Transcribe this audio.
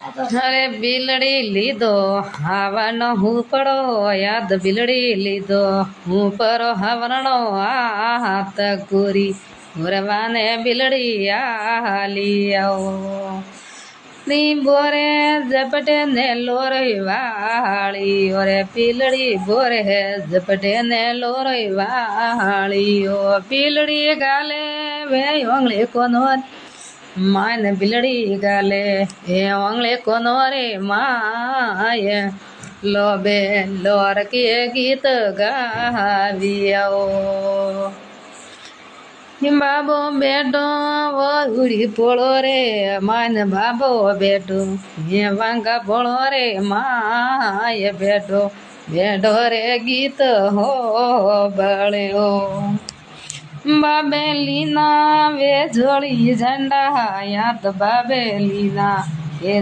અરે બિલડી લીધો હાવાનો હું પડો યાદ બિલડી લીધો હું પરો હાવરણો આ હાથ ગોરી ગોરવાને બિલડી આલી આવો ની બોરે ઝપટે ને લોરઈ વાળી ઓરે પીલડી બોરે ઝપટે ને લોરઈ વાળી ઓ પીલડી ગાલે વે ઓંગળી કોનો માન બિલડી ગાલે એ ઓંગળે કોનો રે માય લો બે લોર કે ગીત ગાવી આવો બાબો બેટો ઉડી પોળો રે માન બાબો બેટો હે વાંગા પોળો રે માય બેટો બેટો રે ગીત હો બળ્યો બાબેલીના વે જોડી ઝંડા યાદ બાબેલીના એ